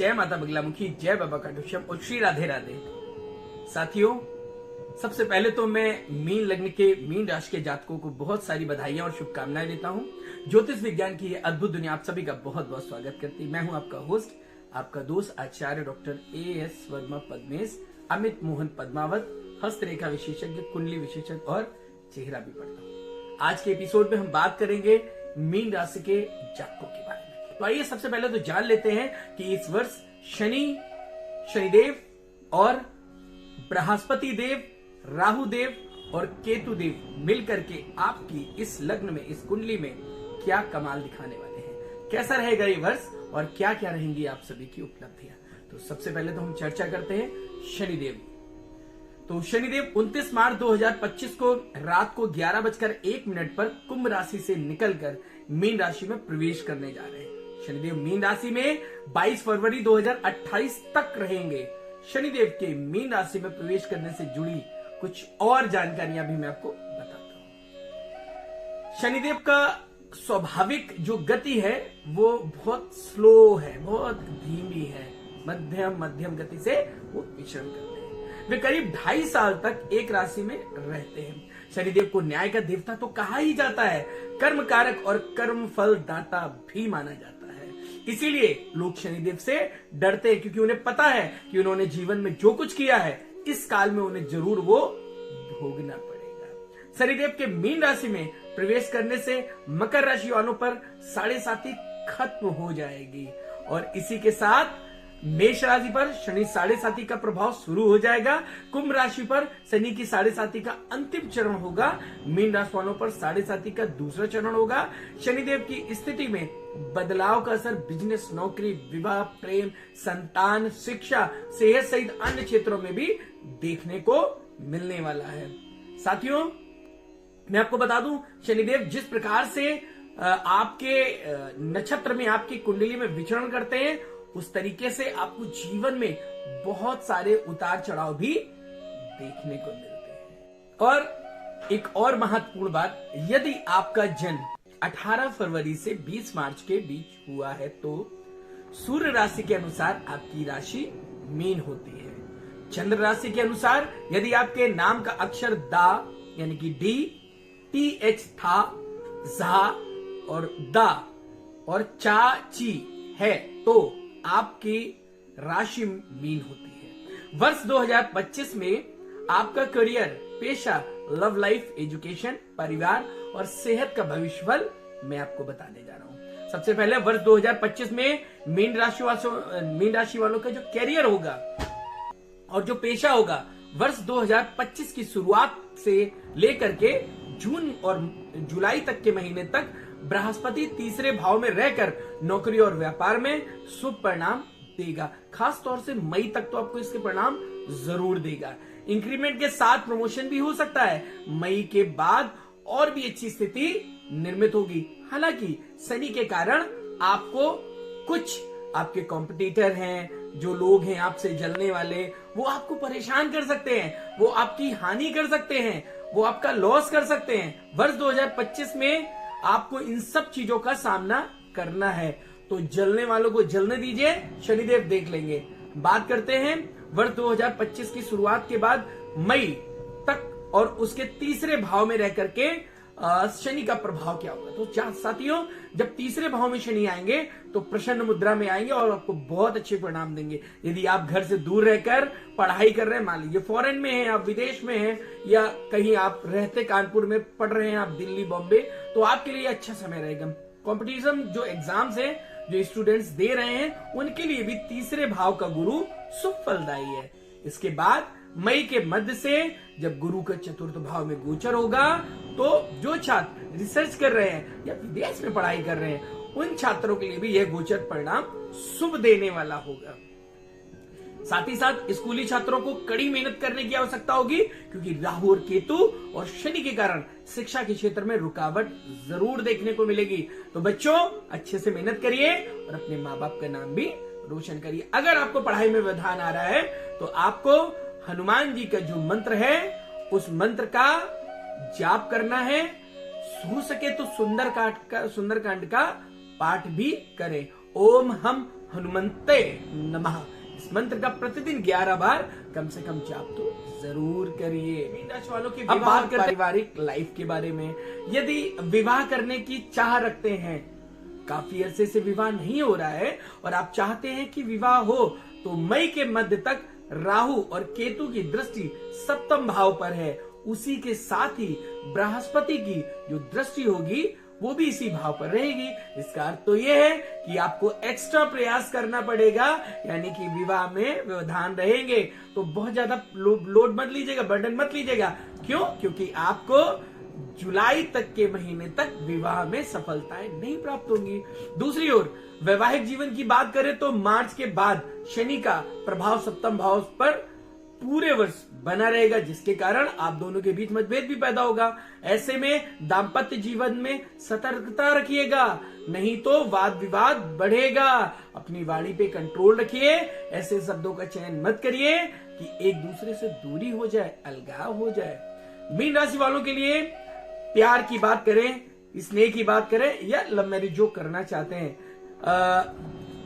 जय माता बगलामुखी, जय बाबा खाटूश्याम और श्री राधे राधे। साथियों, सबसे पहले तो मैं मीन लग्न के मीन राशि के जातकों को बहुत सारी बधाइयां और शुभकामनाएं देता हूं। ज्योतिष विज्ञान की ये अद्भुत दुनिया आप सभी का बहुत बहुत स्वागत करती है। मैं हूं आपका होस्ट, आपका दोस्त आचार्य डॉक्टर एएस वर्मा पद्मेश, अमित मोहन पद्मावत, हस्तरेखा विशेषज्ञ, कुंडली विशेषज्ञ और चेहरा भी पढ़ता हूं। आज के एपिसोड में हम बात करेंगे मीन राशि के जातकों के बारे में। तो आइए सबसे पहले तो जान लेते हैं कि इस वर्ष शनिदेव और बृहस्पति देव, राहु देव और केतु देव मिलकर के आपकी इस लग्न में, इस कुंडली में क्या कमाल दिखाने वाले हैं। कैसा रहेगा ये वर्ष और क्या क्या रहेंगी आप सभी की उपलब्धियां। तो सबसे पहले तो हम चर्चा करते हैं शनिदेव। तो शनिदेव 29 मार्च 2025 को रात को 11:01 पर कुंभ राशि से निकलकर मीन राशि में प्रवेश करने जा रहे हैं। शनिदेव मीन राशि में 22 फरवरी 2028 तक रहेंगे। शनिदेव के मीन राशि में प्रवेश करने से जुड़ी कुछ और जानकारियां भी मैं आपको बताता हूं। शनिदेव का स्वाभाविक जो गति है वो बहुत स्लो है, बहुत धीमी है, मध्यम गति से वो विचरण करते हैं। वे करीब 2.5 साल तक एक राशि में रहते हैं। शनिदेव को न्याय का देवता तो कहा ही जाता है, कर्म कारक और कर्म फल दाता भी माना जाता है। इसीलिए लोग शनिदेव से डरते हैं, क्योंकि उन्हें पता है कि उन्होंने जीवन में जो कुछ किया है इस काल में उन्हें जरूर वो भोगना पड़ेगा। शनिदेव के मीन राशि में प्रवेश करने से मकर राशि वालों पर 7.5 खत्म हो जाएगी और इसी के साथ मेष राशि पर शनि 7.5 का प्रभाव शुरू हो जाएगा। कुंभ राशि पर शनि की 7.5 का अंतिम चरण होगा। मीन राशि वालों पर 7.5 का दूसरा चरण होगा। शनिदेव की स्थिति में बदलाव का असर बिजनेस, नौकरी, विवाह, प्रेम, संतान, शिक्षा, सेहत सहित अन्य क्षेत्रों में भी देखने को मिलने वाला है। साथियों, मैं आपको बता दूं, शनिदेव जिस प्रकार से आपके नक्षत्र में, आपकी कुंडली में विचरण करते हैं, उस तरीके से आपको जीवन में बहुत सारे उतार चढ़ाव भी देखने को मिलते हैं। और एक और महत्वपूर्ण बात, यदि आपका जन्म 18 फरवरी से 20 मार्च के बीच हुआ है तो सूर्य राशि के अनुसार आपकी राशि मीन होती है। चंद्र राशि के अनुसार यदि आपके नाम का अक्षर दा यानी कि डी, TH था, झा और दा और चा ची है तो आपकी राशि मीन होती है। वर्ष 2025 में आपका करियर, पेशा, लव लाइफ, एजुकेशन, परिवार और सेहत का भविष्यफल मैं आपको बताने जा रहा हूं। सबसे पहले वर्ष 2025 में मीन राशि वालों का जो करियर होगा और जो पेशा होगा, वर्ष 2025 की शुरुआत से लेकर के जून और जुलाई तक के महीने तक बृहस्पति तीसरे भाव में रहकर नौकरी और व्यापार में शुभ परिणाम देगा। खास तौर से मई तक तो आपको इसके परिणाम जरूर देगा। इंक्रीमेंट के साथ प्रमोशन भी हो सकता है। मई के बाद और भी अच्छी स्थिति निर्मित होगी। हालांकि शनि के कारण आपको कुछ आपके कॉम्पिटिटर हैं, जो लोग हैं आपसे जलने वाले, वो आपको परेशान कर सकते हैं, वो आपकी हानि कर सकते हैं, वो आपका लॉस कर सकते हैं। वर्ष 2025 में आपको इन सब चीजों का सामना करना है, तो जलने वालों को जलने दीजिए, शनिदेव देख लेंगे। बात करते हैं वर्ष 2025 की शुरुआत के बाद मई तक और उसके तीसरे भाव में रह करके शनि का प्रभाव क्या होगा। तो साथियों, जब तीसरे भाव में शनि आएंगे तो प्रसन्न मुद्रा में आएंगे और आपको बहुत अच्छे परिणाम देंगे। यदि आप घर से दूर रहकर पढ़ाई कर रहे हैं, मान लीजिए फॉरेन में हैं, आप विदेश में हैं या कहीं आप रहते कानपुर में पढ़ रहे हैं, आप दिल्ली, बॉम्बे, तो आपके लिए अच्छा समय रहेगा। कॉम्पिटिशन जो एग्जाम्स है, जो स्टूडेंट्स दे रहे हैं, उनके लिए भी तीसरे भाव का गुरु शुभ फलदायी है। इसके बाद मई के मध्य से जब गुरु का चतुर्थ भाव में गोचर होगा तो जो छात्र रिसर्च कर रहे हैं या विदेश में पढ़ाई कर रहे हैं, उन छात्रों के लिए भी यह गोचर परिणाम शुभ देने वाला होगा। साथ ही साथ स्कूली छात्रों को कड़ी मेहनत करने की आवश्यकता होगी, क्योंकि राहु और केतु और शनि के कारण शिक्षा के क्षेत्र में रुकावट जरूर देखने को मिलेगी। तो बच्चों, अच्छे से मेहनत करिए और अपने माँ बाप का नाम भी रोशन करिए। अगर आपको पढ़ाई में व्यवधान आ रहा है तो आपको हनुमान जी का जो मंत्र है उस मंत्र का जाप करना है। हो सके तो सुंदरकांड का पाठ भी करें। ओम हम हनुमंते नमः। इस मंत्र का प्रतिदिन 11 बार कम से कम जाप तो जरूर करिए। मीन राशि वालों की अब बात करते पारिवारिक लाइफ के बारे में। यदि विवाह करने की चाह रखते हैं, काफी अरसे से विवाह नहीं हो रहा है और आप चाहते हैं कि विवाह हो, तो मई के मध्य तक राहु और केतु की दृष्टि सप्तम भाव पर है। उसी के साथ ही बृहस्पति की जो दृष्टि होगी वो भी इसी भाव पर रहेगी। इसका अर्थ तो यह है कि आपको एक्स्ट्रा प्रयास करना पड़ेगा, यानी कि विवाह में व्यवधान रहेंगे। तो बहुत ज्यादा लोड मत लीजिएगा, बर्डन मत लीजिएगा। क्यों? क्योंकि आपको जुलाई तक के महीने तक विवाह में सफलताएं नहीं प्राप्त होंगी। दूसरी ओर वैवाहिक जीवन की बात करें तो मार्च के बाद शनि का प्रभाव सप्तम भाव पर पूरे वर्ष बना रहेगा, जिसके कारण आप दोनों के बीच मतभेद भी पैदा होगा। ऐसे में दाम्पत्य जीवन में सतर्कता रखिएगा, नहीं तो वाद विवाद बढ़ेगा। अपनी वाणी पे कंट्रोल रखिए, ऐसे शब्दों का चयन मत करिए कि एक दूसरे से दूरी हो जाए, अलगाव हो जाए। मीन राशि वालों के लिए प्यार की बात करें, स्नेह की बात करें या लव मैरिज जो करना चाहते हैं,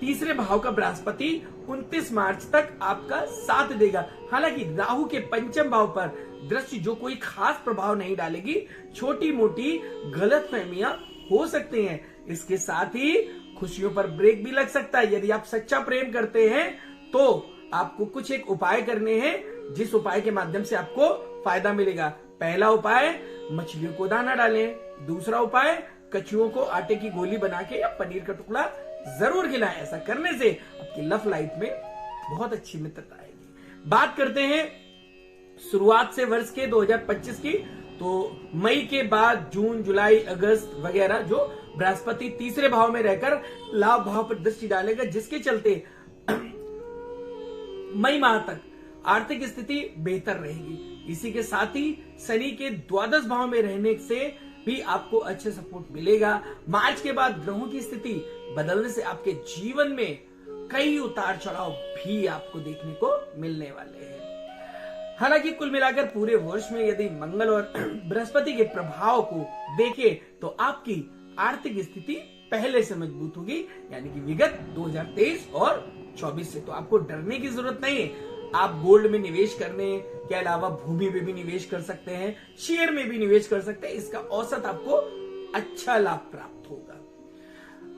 तीसरे भाव का बृहस्पति 29 मार्च तक आपका साथ देगा। हालांकि राहु के पंचम भाव पर दृष्टि जो कोई खास प्रभाव नहीं डालेगी, छोटी मोटी गलतफहमियां हो सकती हैं। इसके साथ ही खुशियों पर ब्रेक भी लग सकता है। यदि आप सच्चा प्रेम करते हैं तो आपको कुछ एक उपाय करने हैं, जिस उपाय के माध्यम से आपको फायदा मिलेगा। पहला उपाय, मछलियों को दाना डालें। दूसरा उपाय, कछुओं को आटे की गोली बना के या पनीर का टुकड़ा जरूर खिलाएं। ऐसा करने से आपकी लव लाइफ में बहुत अच्छी मित्रता आएगी। बात करते हैं शुरुआत से वर्ष के 2025 की, तो मई के बाद जून, जुलाई, अगस्त वगैरह जो बृहस्पति तीसरे भाव में रहकर लाभ भाव पर दृष्टि डालेगा, जिसके चलते मई माह तक आर्थिक स्थिति बेहतर रहेगी। इसी के साथ ही शनि के द्वादश भाव में रहने से भी आपको अच्छे सपोर्ट मिलेगा। मार्च के बाद ग्रहों की स्थिति बदलने से आपके जीवन में कई उतार चढ़ाव भी आपको देखने को मिलने वाले हैं। हालांकि कुल मिलाकर पूरे वर्ष में यदि मंगल और बृहस्पति के प्रभाव को देखें तो आपकी आर्थिक स्थिति पहले से मजबूत होगी, यानी कि विगत 2023 और 24 से। तो आपको डरने की जरूरत नहीं है। आप गोल्ड में निवेश करने के अलावा भूमि में भी निवेश कर सकते हैं, शेयर में भी निवेश कर सकते हैं। इसका औसत आपको अच्छा लाभ प्राप्त होगा।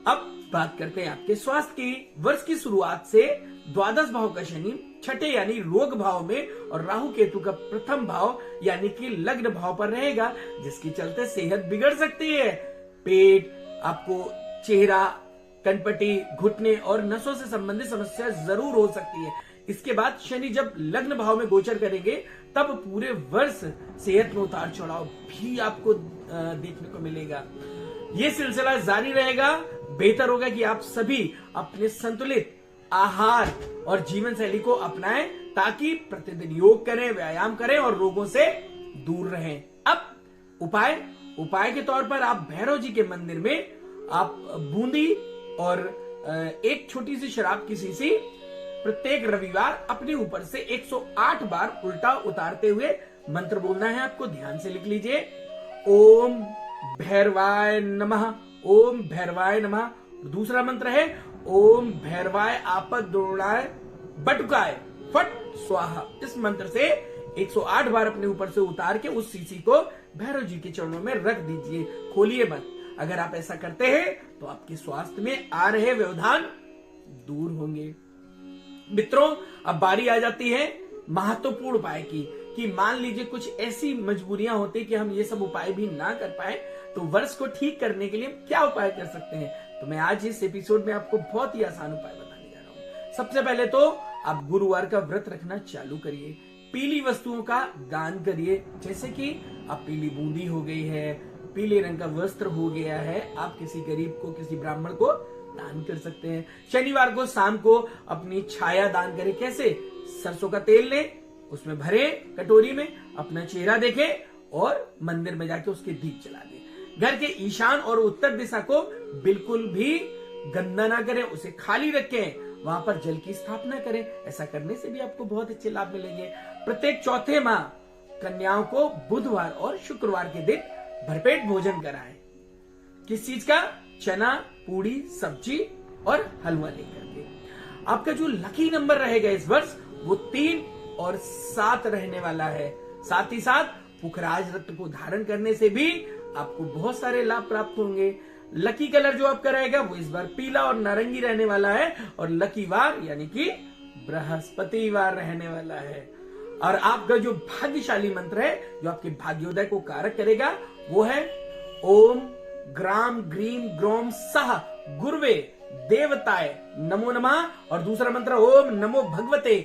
अब बात करते हैं आपके स्वास्थ्य की। वर्ष की शुरुआत से द्वादश भाव का शनि छठे यानी रोग भाव में और राहु केतु का प्रथम भाव यानी कि लग्न भाव पर रहेगा, जिसके चलते सेहत बिगड़ सकती है। पेट, आपको चेहरा, कनपटी, घुटने और नसों से संबंधित समस्या जरूर हो सकती है। इसके बाद शनि जब लग्न भाव में गोचर करेंगे तब पूरे वर्ष सेहत में उतार चढ़ाव भी आपको देखने को मिलेगा। ये सिलसिला जारी रहेगा। बेहतर होगा कि आप सभी अपने संतुलित आहार और जीवन शैली को अपनाएं, ताकि प्रतिदिन योग करें, व्यायाम करें और रोगों से दूर रहें। अब उपाय के तौर पर आप भैरव जी के मंदिर में आप बूंदी और एक छोटी सी शराब की शीशी प्रत्येक रविवार अपने ऊपर से 108 बार उल्टा उतारते हुए मंत्र बोलना है। आपको ध्यान से लिख लीजिए, ओम भैरवाय नमः, ओम भैरवाय नमः। दूसरा मंत्र है ओम भैरवाय आपद्द्रोणाय बटुकाय फट स्वाहा। इस मंत्र से 108 बार अपने ऊपर से उतार के उस शीशी को भैरव जी के चरणों में रख दीजिए, खोलिए मत। अगर आप ऐसा करते हैं तो आपके स्वास्थ्य में आ रहे व्यवधान दूर होंगे। मित्रों, अब बारी आ जाती है महत्वपूर्ण उपाय की, कि मान लीजिए कुछ ऐसी मजबूरियां होती कि हम ये सब उपाय भी ना कर पाए, तो वर्ष को ठीक करने के लिए क्या उपाय कर सकते हैं। तो मैं आज इस एपिसोड में आपको बहुत ही आसान उपाय बताने जा रहा हूँ। सबसे पहले तो आप गुरुवार का व्रत रखना चालू करिए। पीली वस्तुओं का दान करिए, जैसे कि आप पीली बूंदी हो गई है, पीले रंग का वस्त्र हो गया है, आप किसी गरीब को, किसी ब्राह्मण को दान कर सकते हैं। शनिवार को शाम को अपनी छाया दान करें। कैसे? सरसों का तेल लें, उसमें भरे कटोरी में, अपना चेहरा देखें और मंदिर में जाके उसके दीप जला दें। घर के ईशान और उत्तर दिशा को बिल्कुल भी गंदा ना करें, उसे खाली रखें, वहां पर जल की स्थापना करें। ऐसा करने से भी आपको बहुत अच्छे लाभ मिलेंगे। प्रत्येक चौथे माह कन्याओं को बुधवार और शुक्रवार के दिन भरपेट भोजन कराएं। किस चीज का? चना, पूड़ी, सब्जी और हलवा लेकर के। आपका जो लकी नंबर रहेगा इस वर्ष वो 3 और 7 रहने वाला है। साथ ही साथ पुखराज रत्न को धारण करने से भी आपको बहुत सारे लाभ प्राप्त होंगे। लकी कलर जो आपका रहेगा वो इस बार पीला और नारंगी रहने वाला है और लकी वार यानी कि बृहस्पतिवार रहने वाला है। और आपका जो भाग्यशाली मंत्र है जो आपके भाग्योदय को कारक करेगा वो है ओम ग्राम ग्रीम ग्रोम सह गुरुवे देवताय नमो नमः। और दूसरा मंत्र ओम नमो भगवते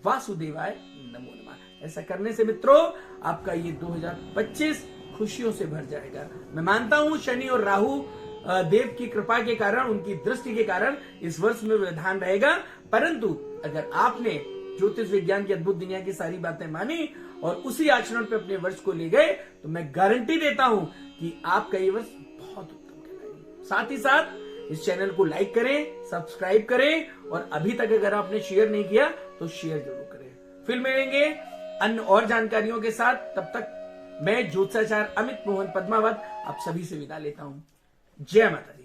वासुदेवाय नमो नमः। ऐसा करने से मित्रों आपका ये 2025 खुशियों से भर जाएगा। मैं मानता हूं शनि और राहु देव की कृपा के कारण, उनकी दृष्टि के कारण इस वर्ष में व्यवधान रहेगा, परंतु अगर आपने ज्योतिष विज्ञान की अद्भुत दुनिया की सारी बातें मानी और उसी आचरण पे अपने वर्ष को ले गए तो मैं गारंटी देता हूं कि आपका ये वर्ष बहुत उत्तम कहलाएगा। साथ ही साथ इस चैनल को लाइक करें, सब्सक्राइब करें और अभी तक अगर आपने शेयर नहीं किया तो शेयर जरूर करें। फिर मिलेंगे अन्य और जानकारियों के साथ। तब तक मैं ज्योतिषाचार्य अमित मोहन पद्मावत आप सभी से विदा लेता हूं। जय माता दी।